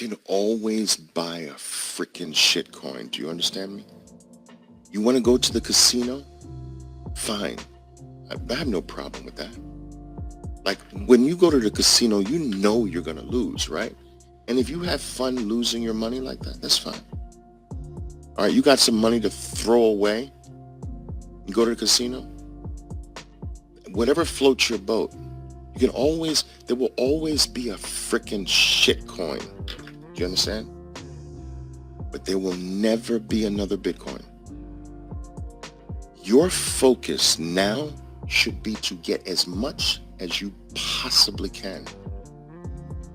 can always buy a freaking shitcoin. Do you understand me? You want to go to the casino? Fine. I have no problem with that. Like, when you go to the casino, you know you're going to lose, right? And if you have fun losing your money like that, that's fine. All right, you got some money to throw away. You go to the casino. Whatever floats your boat, there will always be a freaking shitcoin. Do you understand? But there will never be another Bitcoin. Your focus now should be to get as much as you possibly can.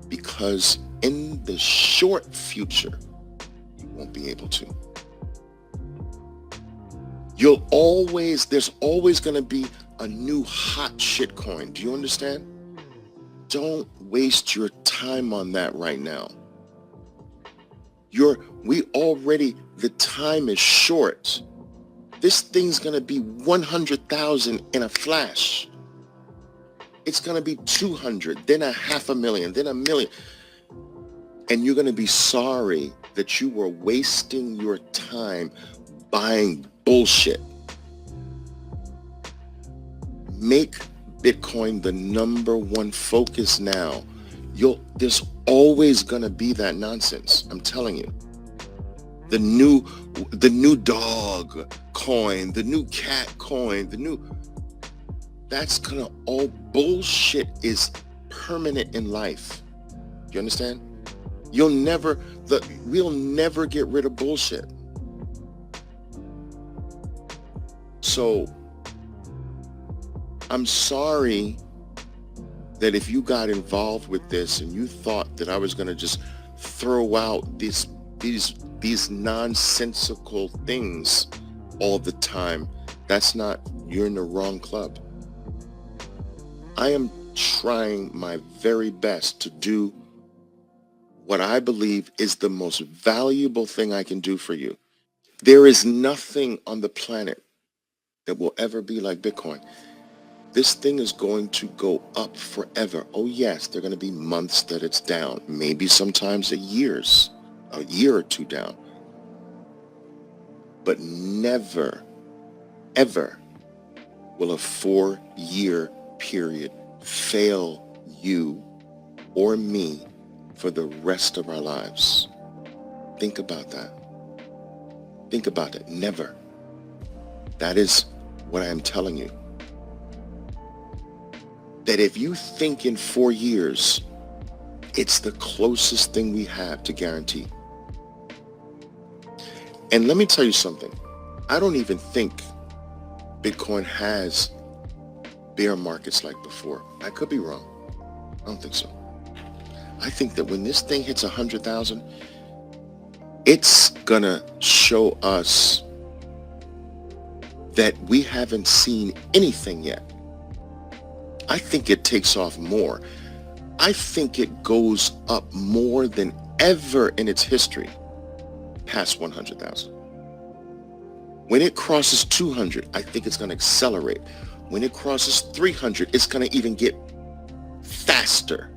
Because in the short future, you won't be able to. There's always going to be a new hot shitcoin. Do you understand? Don't waste your time on that right now. The time is short. This thing's going to be 100,000 in a flash. It's going to be 200, then 500,000, then 1 million. And you're going to be sorry that you were wasting your time buying bullshit. Make Bitcoin the number one focus now. There's always going to be that nonsense. I'm telling you. The new dog coin, the new cat coin, that's going to all bullshit is permanent in life. You understand? We'll never get rid of bullshit. So I'm sorry that if you got involved with this and you thought that I was going to just throw out these nonsensical things all the time, you're in the wrong club. I am trying my very best to do what I believe is the most valuable thing I can do for you. There is nothing on the planet that will ever be like Bitcoin. This thing is going to go up forever. Oh yes, there are going to be months that it's down, maybe sometimes a year or two down. But never, ever will a 4-year period fail you or me for the rest of our lives. Think about that. Think about it. Never. That is what I am telling you. That if you think in 4 years, it's the closest thing we have to guarantee. And let me tell you something. I don't even think Bitcoin has bear markets like before. I could be wrong. I don't think so. I think that when this thing hits 100,000, it's gonna show us that we haven't seen anything yet. I think it takes off more. I think it goes up more than ever in its history past 100,000. When it crosses 200, I think it's going to accelerate. When it crosses 300, it's going to even get faster.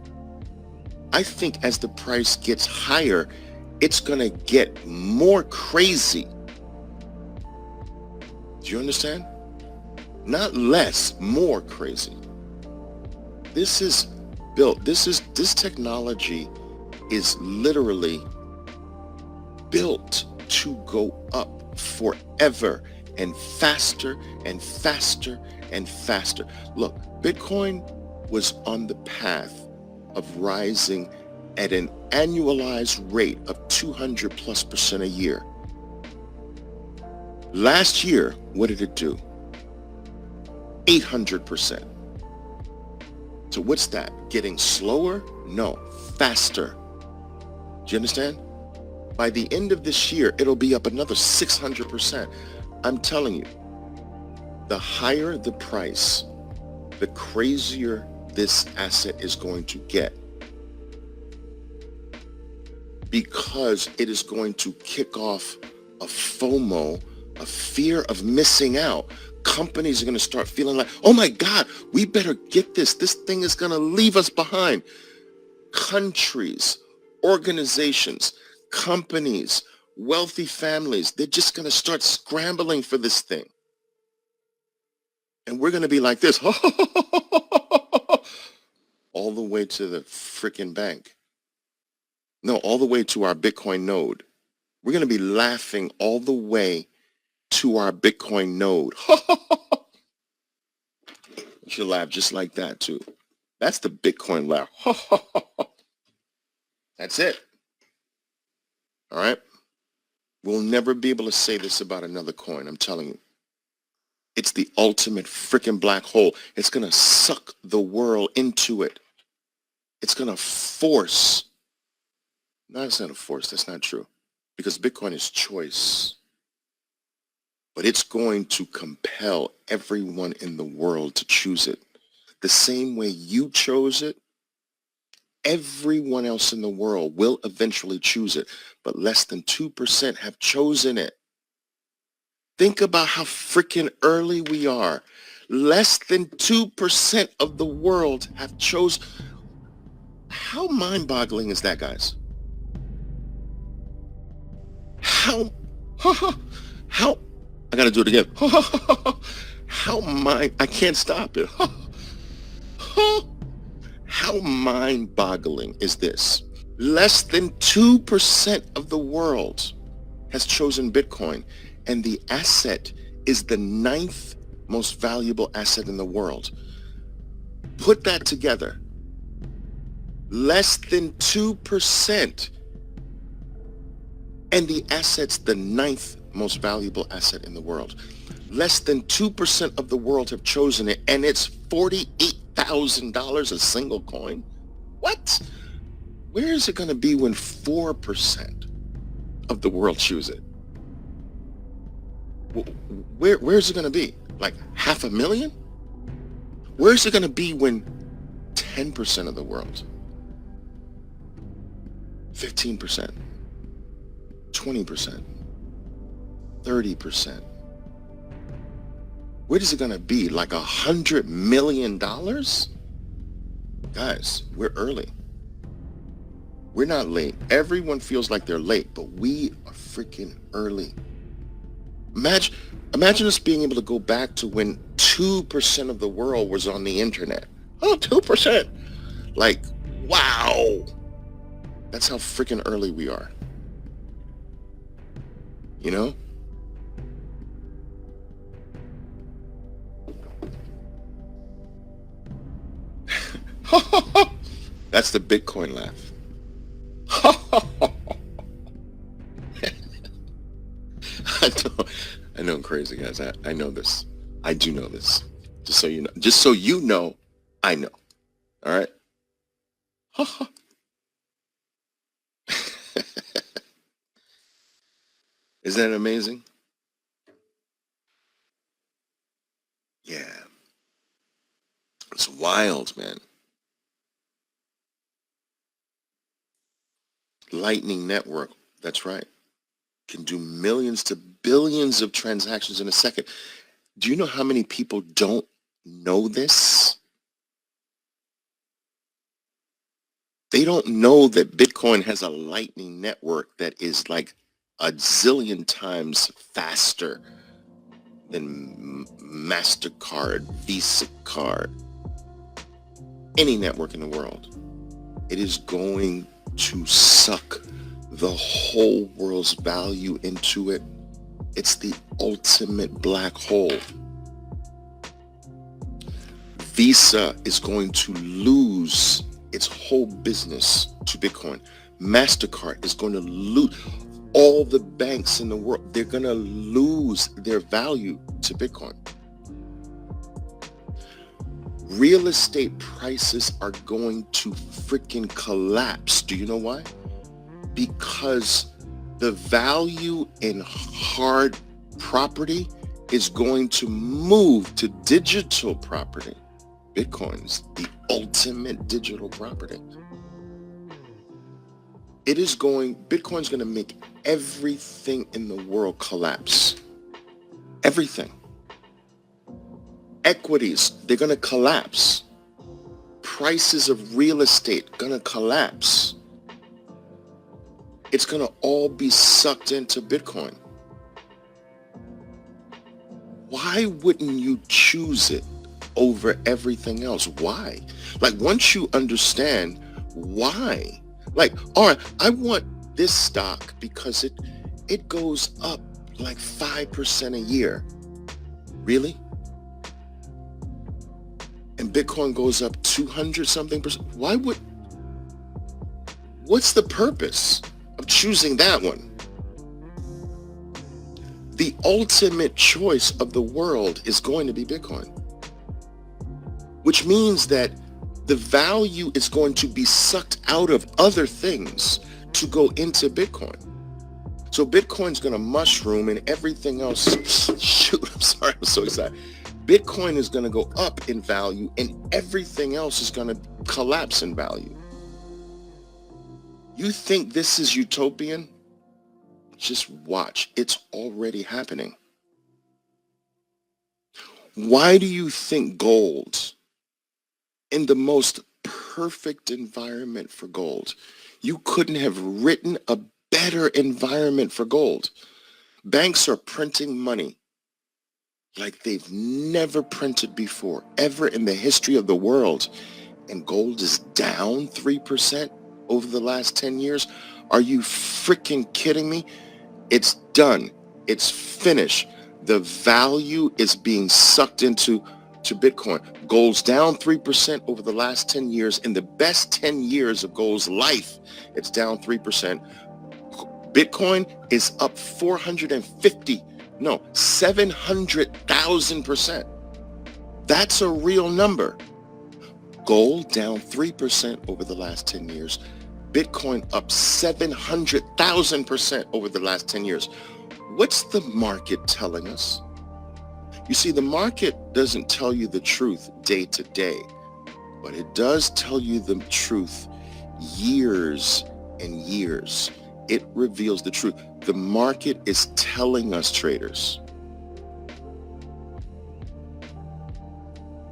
I think as the price gets higher, it's going to get more crazy. Do you understand? Not less, more crazy. This is built, this technology is literally built to go up forever and faster and faster and faster. Look, Bitcoin was on the path of rising at an annualized rate of 200+% a year. Last year, what did it do? 800%. So what's that? Getting slower? No, faster. Do you understand? By the end of this year, it'll be up another 600%. I'm telling you, the higher the price, the crazier this asset is going to get, because it is going to kick off a FOMO, a fear of missing out. Companies are going to start feeling like, oh my God, we better get this. This thing is going to leave us behind. Countries, Organizations, companies, wealthy families, they're just going to start scrambling for this thing. And we're going to be like this all the way to the freaking bank. No, all the way to our Bitcoin node. We're going to be laughing all the way to our Bitcoin node. You should laugh just like that too. That's the Bitcoin laugh. That's it. All right? We'll never be able to say this about another coin, I'm telling you. It's the ultimate freaking black hole. It's going to suck the world into it. It's going to force. No, it's not a force. That's not true. Because Bitcoin is choice. But it's going to compel everyone in the world to choose it. The same way you chose it, everyone else in the world will eventually choose it. But less than 2% have chosen it. Think about how freaking early we are. Less than 2% of the world have chosen. How mind-boggling is that, guys? How I gotta do it again. I can't stop it. How mind-boggling is this? Less than 2% of the world has chosen Bitcoin, and the asset is the 9th most valuable asset in the world. Put that together. Less than 2%, and the asset's the 9th most valuable asset in the world. Less than 2% of the world have chosen it, and it's $48,000 a single coin. What? Where is it going to be when 4% of the world choose it? Where's it going to be? Like 500,000? Where's it going to be when 10% of the world, 15%, 20%, 30%? Where is it going to be? Like $100 million? Guys, we're early. We're not late. Everyone feels like they're late, but we are freaking early. Imagine us being able to go back to when 2% of the world was on the internet. Oh, 2%. Like, wow. That's how freaking early we are. You know? That's the Bitcoin laugh. I know I'm crazy, guys. I know this. I do know this. Just so you know. Just so you know, I know. All right? Isn't that amazing? Yeah. It's wild, man. Lightning Network. That's right. Can do millions to billions of transactions in a second. Do you know how many people don't know this? They don't know that Bitcoin has a Lightning Network that is like a zillion times faster than MasterCard, Visa card, any network in the world. It is going to suck the whole world's value into it. It's the ultimate black hole. Visa is going to lose its whole business to Bitcoin. MasterCard is going to lose. All the banks in the world, they're going to lose their value to Bitcoin. Real estate prices are going to freaking collapse. Do you know why? Because the value in hard property is going to move to digital property. Bitcoin's the ultimate digital property. Bitcoin's going to make everything in the world collapse. Everything. Equities, they're going to collapse. Prices of real estate going to collapse. It's going to all be sucked into Bitcoin. Why wouldn't you choose it over everything else? Why? Like, once you understand why, like, all right, I want this stock because it goes up like 5% a year. Really? And Bitcoin goes up 200 something percent. What's the purpose of choosing that one? The ultimate choice of the world is going to be Bitcoin, which means that the value is going to be sucked out of other things to go into Bitcoin. So Bitcoin's going to mushroom and everything else. Shoot, I'm sorry, I'm so excited. Bitcoin is going to go up in value and everything else is going to collapse in value. You think this is utopian? Just watch. It's already happening. Why do you think gold, in the most perfect environment for gold, you couldn't have written a better environment for gold? Banks are printing money like they've never printed before, ever in the history of the world. And gold is down 3% over the last 10 years. Are you freaking kidding me? It's done. It's finished. The value is being sucked into Bitcoin. Gold's down 3% over the last 10 years. In the best 10 years of gold's life, it's down 3%. Bitcoin is up 700,000%. That's a real number. Gold down 3% over the last 10 years. Bitcoin up 700,000% over the last 10 years. What's the market telling us? You see, the market doesn't tell you the truth day to day, but it does tell you the truth years and years. It reveals the truth. The market is telling us, traders,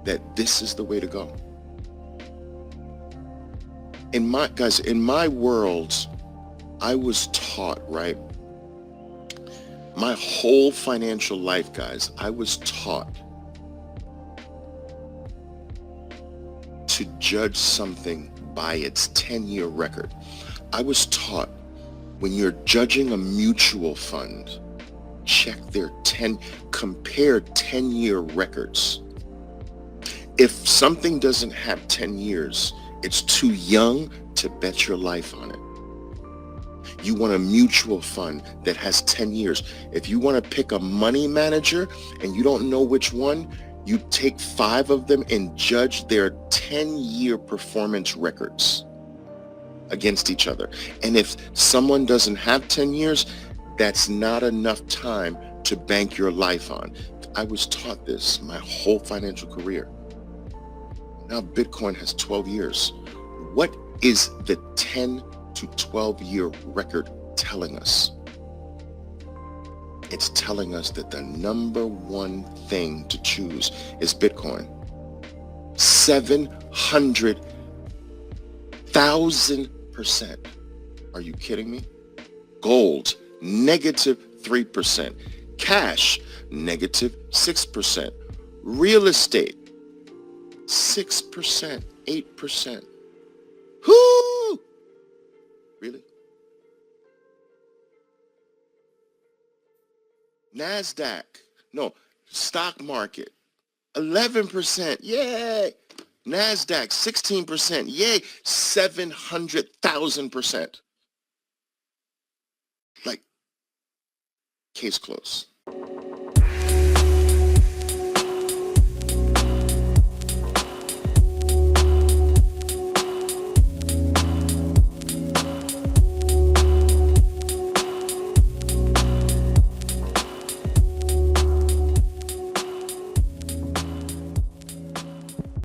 that this is the way to go. In my world, I was taught, right? My whole financial life, guys, I was taught to judge something by its 10-year record. I was taught when you're judging a mutual fund, compare 10-year records. If something doesn't have 10 years, it's too young to bet your life on it. You want a mutual fund that has 10 years. If you want to pick a money manager and you don't know which one, you take 5 of them and judge their 10-year performance records against each other. And if someone doesn't have 10 years, that's not enough time to bank your life on. I was taught this my whole financial career. Now Bitcoin has 12 years. What is the 10 to 12-year record telling us? It's telling us that the number one thing to choose is Bitcoin. 700,000%. Are you kidding me? Gold, -3%. Cash, -6%. Real estate, 6%, 8%. Whoo! Really? NASDAQ, no, stock market, 11%, yay! NASDAQ, 16%, yay! 700,000%. Like, case closed.